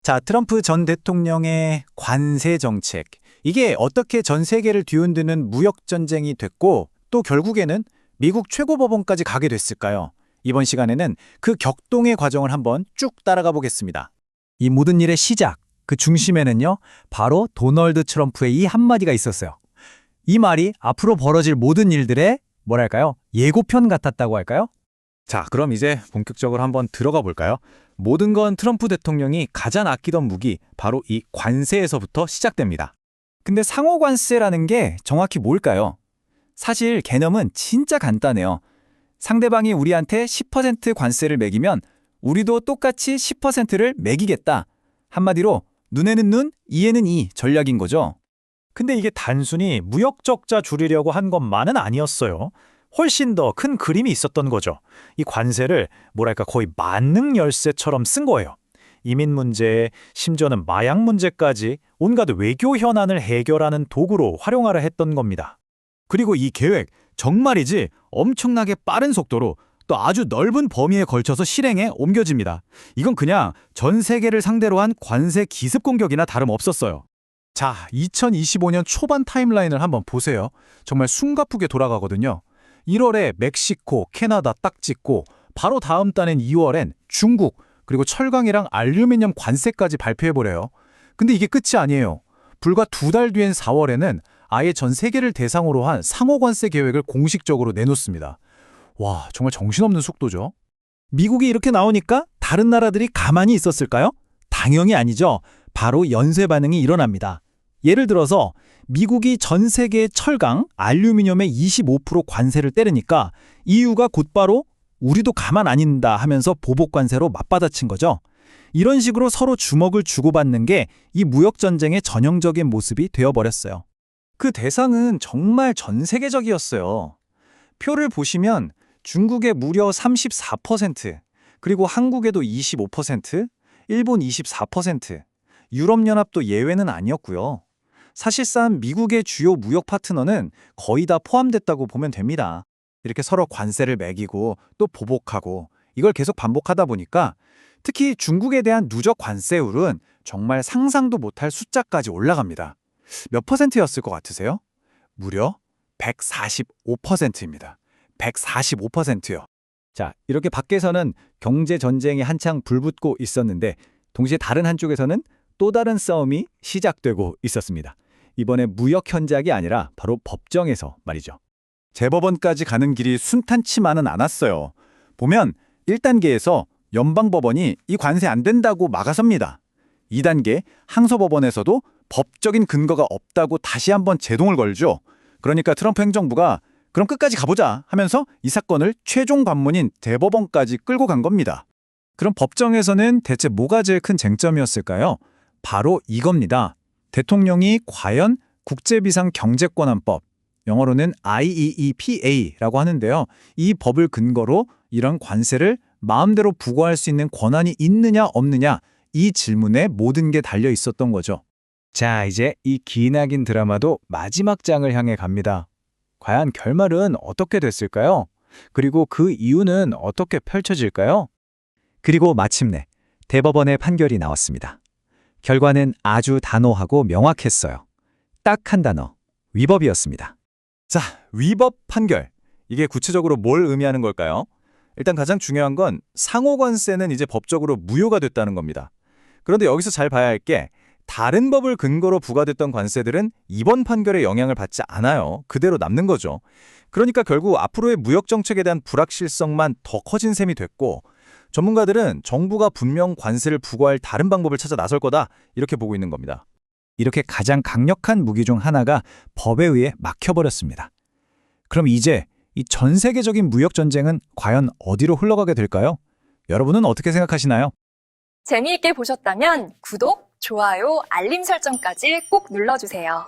자, 트럼프 전 대통령의 관세 정책. 이게 어떻게 전 세계를 뒤흔드는 무역 전쟁이 됐고 또 결국에는 미국 최고법원까지 가게 됐을까요? 이번 시간에는 그 격동의 과정을 한번 쭉 따라가 보겠습니다. 이 모든 일의 시작, 그 중심에는요, 바로 도널드 트럼프의 이 한마디가 있었어요. 이 말이 앞으로 벌어질 모든 일들의 뭐랄까요? 예고편 같았다고 할까요? 자, 그럼 이제 본격적으로 한번 들어가 볼까요? 모든 건 트럼프 대통령이 가장 아끼던 무기, 바로 이 관세에서부터 시작됩니다. 근데 상호관세라는 게 정확히 뭘까요? 사실 개념은 진짜 간단해요. 상대방이 우리한테 10% 관세를 매기면 우리도 똑같이 10%를 매기겠다. 한마디로 눈에는 눈, 이에는 이 전략인 거죠. 근데 이게 단순히 무역 적자 줄이려고 한 것만은 아니었어요. 훨씬 더 큰 그림이 있었던 거죠. 이 관세를 뭐랄까 거의 만능 열쇠처럼 쓴 거예요. 이민 문제, 심지어는 마약 문제까지 온갖 외교 현안을 해결하는 도구로 활용하려 했던 겁니다. 그리고 이 계획, 정말이지 엄청나게 빠른 속도로 또 아주 넓은 범위에 걸쳐서 실행에 옮겨집니다. 이건 그냥 전 세계를 상대로 한 관세 기습 공격이나 다름없었어요. 자, 2025년 초반 타임라인을 한번 보세요. 정말 숨가쁘게 돌아가거든요. 1월에 멕시코, 캐나다 딱 찍고 바로 다음 달인 2월엔 중국, 그리고 철강이랑 알루미늄 관세까지 발표해버려요. 근데 이게 끝이 아니에요. 불과 2달 뒤인 4월에는 아예 전 세계를 대상으로 한 상호관세 계획을 공식적으로 내놓습니다. 와, 정말 정신없는 속도죠. 미국이 이렇게 나오니까 다른 나라들이 가만히 있었을까요? 당연히 아니죠. 바로 연쇄 반응이 일어납니다. 예를 들어서 미국이 전 세계의 철강, 알루미늄에 25% 관세를 때리니까 EU가 곧바로 우리도 가만 안 있는다 하면서 보복 관세로 맞받아친 거죠. 이런 식으로 서로 주먹을 주고받는 게 이 무역 전쟁의 전형적인 모습이 되어버렸어요. 그 대상은 정말 전 세계적이었어요. 표를 보시면 중국의 무려 34%, 그리고 한국에도 25%, 일본 24%, 유럽연합도 예외는 아니었고요. 사실상 미국의 주요 무역 파트너는 거의 다 포함됐다고 보면 됩니다. 이렇게 서로 관세를 매기고 또 보복하고 이걸 계속 반복하다 보니까 특히 중국에 대한 누적 관세율은 정말 상상도 못할 숫자까지 올라갑니다. 몇 퍼센트였을 것 같으세요? 무려 145%입니다. 145%요. 자, 이렇게 밖에서는 경제 전쟁이 한창 불붙고 있었는데 동시에 다른 한쪽에서는 또 다른 싸움이 시작되고 있었습니다. 이번에 무역 현장이 아니라 바로 법정에서 말이죠. 재법원까지 가는 길이 순탄치만은 않았어요. 보면 1단계에서 연방법원이 이 관세 안 된다고 막아섭니다. 2단계 항소법원에서도 법적인 근거가 없다고 다시 한번 제동을 걸죠. 그러니까 트럼프 행정부가 그럼 끝까지 가보자 하면서 이 사건을 최종 관문인 대법원까지 끌고 간 겁니다. 그럼 법정에서는 대체 뭐가 제일 큰 쟁점이었을까요? 바로 이겁니다. 대통령이 과연 국제비상경제권한법, 영어로는 IEEPA라고 하는데요. 이 법을 근거로 이런 관세를 마음대로 부과할 수 있는 권한이 있느냐 없느냐 이 질문에 모든 게 달려 있었던 거죠. 자, 이제 이 기나긴 드라마도 마지막 장을 향해 갑니다. 과연 결말은 어떻게 됐을까요? 그리고 그 이유는 어떻게 펼쳐질까요? 그리고 마침내 대법원의 판결이 나왔습니다. 결과는 아주 단호하고 명확했어요. 딱 한 단어, 위법이었습니다. 자, 위법 판결. 이게 구체적으로 뭘 의미하는 걸까요? 일단 가장 중요한 건 상호관세는 이제 법적으로 무효가 됐다는 겁니다. 그런데 여기서 잘 봐야 할 게 다른 법을 근거로 부과됐던 관세들은 이번 판결에 영향을 받지 않아요. 그대로 남는 거죠. 그러니까 결국 앞으로의 무역 정책에 대한 불확실성만 더 커진 셈이 됐고 전문가들은 정부가 분명 관세를 부과할 다른 방법을 찾아 나설 거다 이렇게 보고 있는 겁니다. 이렇게 가장 강력한 무기 중 하나가 법에 의해 막혀버렸습니다. 그럼 이제 이 전 세계적인 무역 전쟁은 과연 어디로 흘러가게 될까요? 여러분은 어떻게 생각하시나요? 재미있게 보셨다면 구독, 좋아요, 알림 설정까지 꼭 눌러주세요.